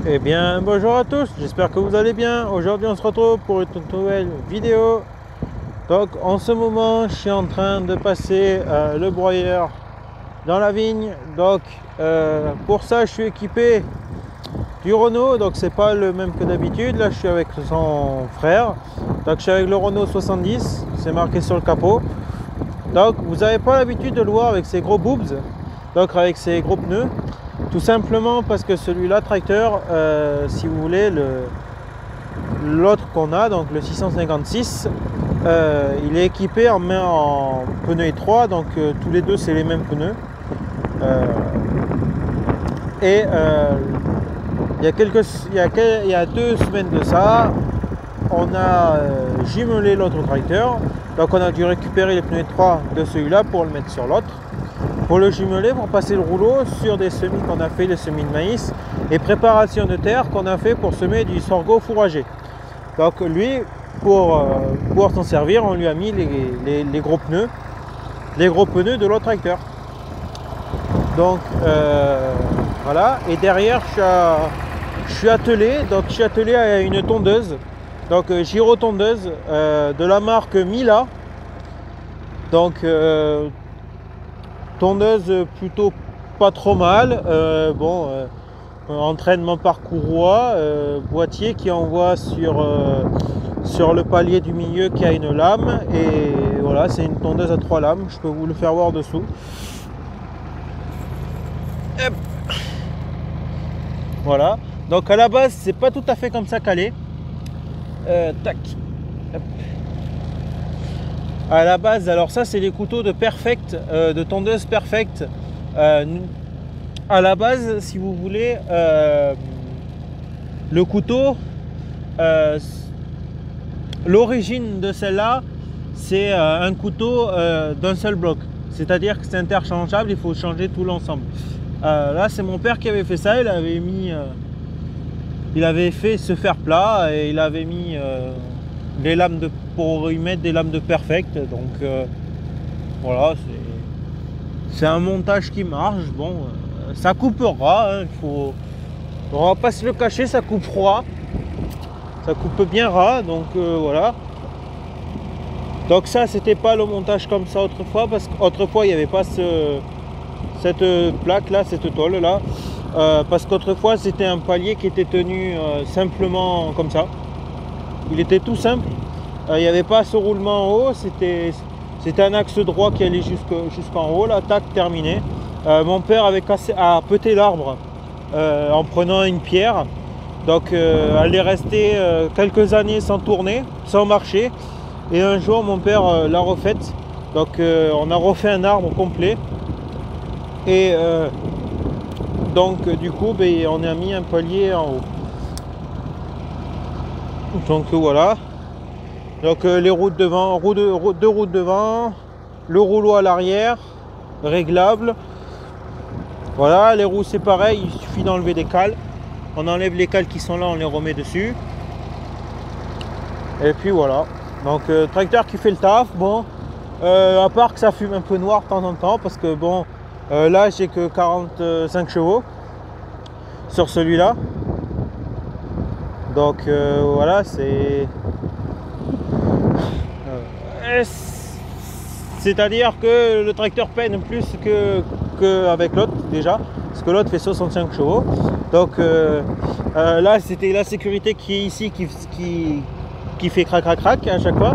Eh bien, bonjour à tous, j'espère que vous allez bien. Aujourd'hui, on se retrouve pour une nouvelle vidéo. Donc, en ce moment, je suis en train de passer le broyeur dans la vigne. Donc, pour ça, je suis équipé du Renault. Donc, c'est pas le même que d'habitude. Là, je suis avec son frère. Donc, je suis avec le Renault 70. C'est marqué sur le capot. Donc, vous n'avez pas l'habitude de le voir avec ses gros boobs. Donc, avec ses gros pneus. Tout simplement parce que celui-là, tracteur, si vous voulez, l'autre qu'on a, donc le 656, il est équipé en pneus étroits, donc tous les deux c'est les mêmes pneus. Il y a 2 semaines de ça, on a jumelé l'autre tracteur, donc on a dû récupérer les pneus étroits de celui-là pour le mettre sur l'autre. Pour le jumeler, pour passer le rouleau sur des semis qu'on a fait, les semis de maïs, et préparation de terre qu'on a fait pour semer du sorgho fourragé. Donc lui, pour pouvoir s'en servir, on lui a mis les gros pneus de l'autre tracteur. Donc voilà, et derrière je suis attelé, à une tondeuse, donc gyrotondeuse de la marque Mila. Donc tondeuse plutôt pas trop mal, entraînement par courroie, boîtier qui envoie sur le palier du milieu qui a une lame, et voilà, c'est une tondeuse à 3 lames, je peux vous le faire voir dessous. Hop. Voilà, donc à la base c'est pas tout à fait comme ça calé. Tac. Hop. À la base, alors ça c'est les couteaux de Perfect, de tondeuse Perfect. À la base, si vous voulez, le couteau, l'origine de celle-là, c'est un couteau d'un seul bloc. C'est-à-dire que c'est interchangeable, il faut changer tout l'ensemble. Là, c'est mon père qui avait fait ça. Il avait fait ce fer plat et il avait mis les lames pour y mettre des lames de Perfect. Donc voilà, c'est un montage qui marche. Bon, ça coupera, hein, on va pas se le cacher, ça coupe froid, ça coupe bien ras, donc voilà. Donc ça, c'était pas le montage comme ça autrefois, parce qu'autrefois il n'y avait pas cette plaque là, cette tôle là, parce qu'autrefois c'était un palier qui était tenu simplement comme ça. Il était tout simple, il n'y avait pas ce roulement en haut, c'était un axe droit qui allait jusqu'en haut, là, tac, terminé. Mon père avait pété l'arbre en prenant une pierre, donc elle est restée quelques années sans tourner, sans marcher, et un jour mon père l'a refaite, donc on a refait un arbre complet, et donc du coup on a mis un palier en haut. Donc voilà, donc les roues de devant, deux roues de devant, le rouleau à l'arrière réglable. Voilà, les roues c'est pareil, il suffit d'enlever des cales, on enlève les cales qui sont là, on les remet dessus, et puis voilà. Donc tracteur qui fait le taf. Bon, à part que ça fume un peu noir de temps en temps, parce que bon, là j'ai que 45 chevaux sur celui-là. Donc voilà, c'est-à-dire que le tracteur peine plus qu'avec l'autre déjà, parce que l'autre fait 65 chevaux. Donc là c'était la sécurité qui est ici qui fait crac crac crac à chaque fois.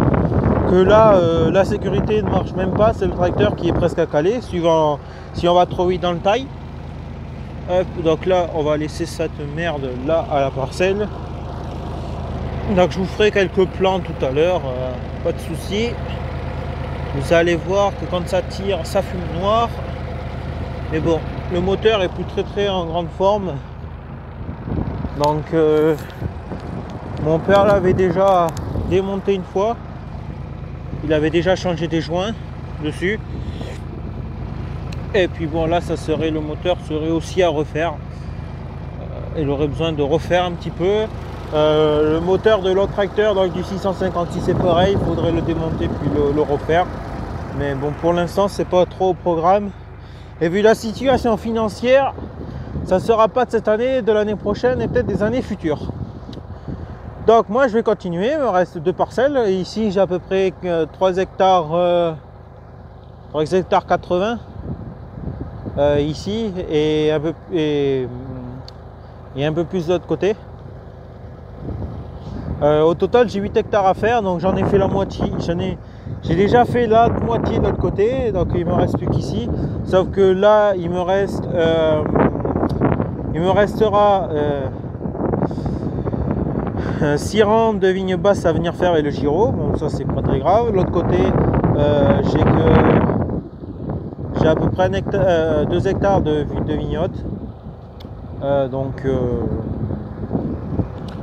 Que là la sécurité ne marche même pas, c'est le tracteur qui est presque à caler, suivant si on va trop vite dans le taille. Hop, donc là on va laisser cette merde là à la parcelle. Donc je vous ferai quelques plans tout à l'heure, pas de souci. Vous allez voir que quand ça tire, ça fume noir. Mais bon, le moteur est plus très en grande forme. Donc mon père l'avait déjà démonté une fois. Il avait déjà changé des joints dessus. Et puis bon, là le moteur serait aussi à refaire. Il aurait besoin de refaire un petit peu. Le moteur de l'autre tracteur, donc du 656, c'est pareil, il faudrait le démonter puis le refaire. Mais bon, pour l'instant c'est pas trop au programme, et vu la situation financière, ça sera pas de cette année, de l'année prochaine et peut-être des années futures. Donc moi je vais continuer, il me reste 2 parcelles. Et ici j'ai à peu près 3 hectares, 3 hectares 80 ici et un peu plus de l'autre côté. Au total j'ai 8 hectares à faire, donc j'en ai fait la moitié. J'ai déjà fait la moitié de l'autre côté, donc il me reste plus qu'ici. Sauf que là il me restera 6 rangs de vignes basses à venir faire et le giro. Bon, ça c'est pas très grave. L'autre côté j'ai à peu près 2 hectares de vignottes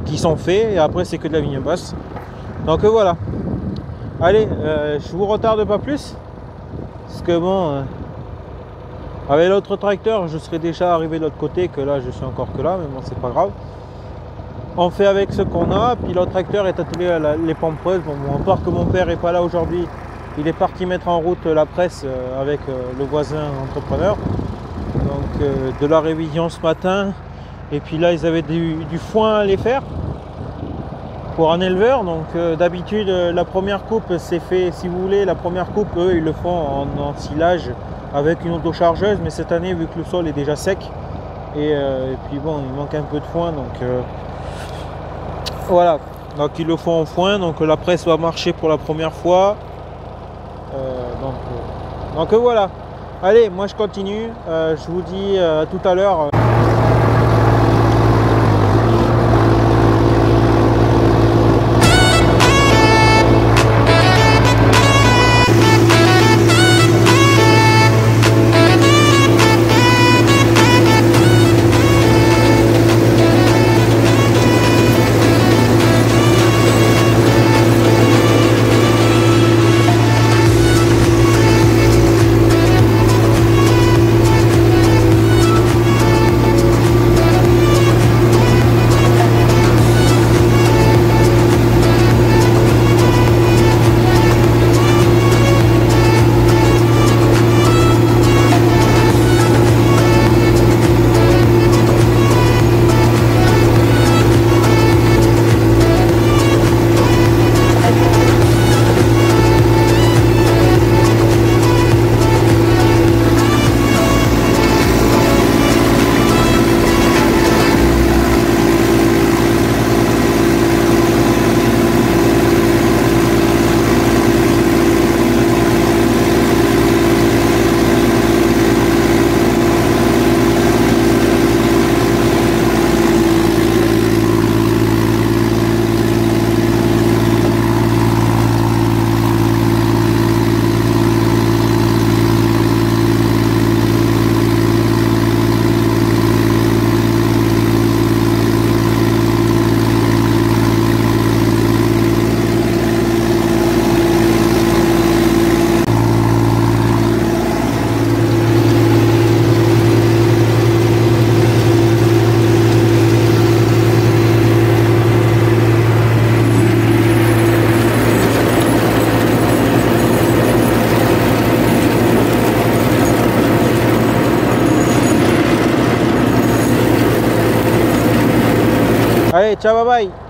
qui sont faits, et après c'est que de la vigne basse. Donc voilà. Allez, je vous retarde pas plus parce que bon, avec l'autre tracteur je serais déjà arrivé de l'autre côté, que là je suis encore que là, mais bon c'est pas grave. On fait avec ce qu'on a, puis l'autre tracteur est attelé à les pompeuses. Bon, à part que mon père est pas là aujourd'hui, il est parti mettre en route la presse avec le voisin entrepreneur. Donc de la révision ce matin, et puis là ils avaient du foin à aller faire pour un éleveur. Donc d'habitude la première coupe c'est fait, si vous voulez, la première coupe eux ils le font en silage avec une autochargeuse, mais cette année vu que le sol est déjà sec et puis bon il manque un peu de foin, donc voilà, donc ils le font en foin, donc la presse va marcher pour la première fois. Donc voilà. Allez, moi je continue, je vous dis à tout à l'heure. Allez, ciao, bye bye.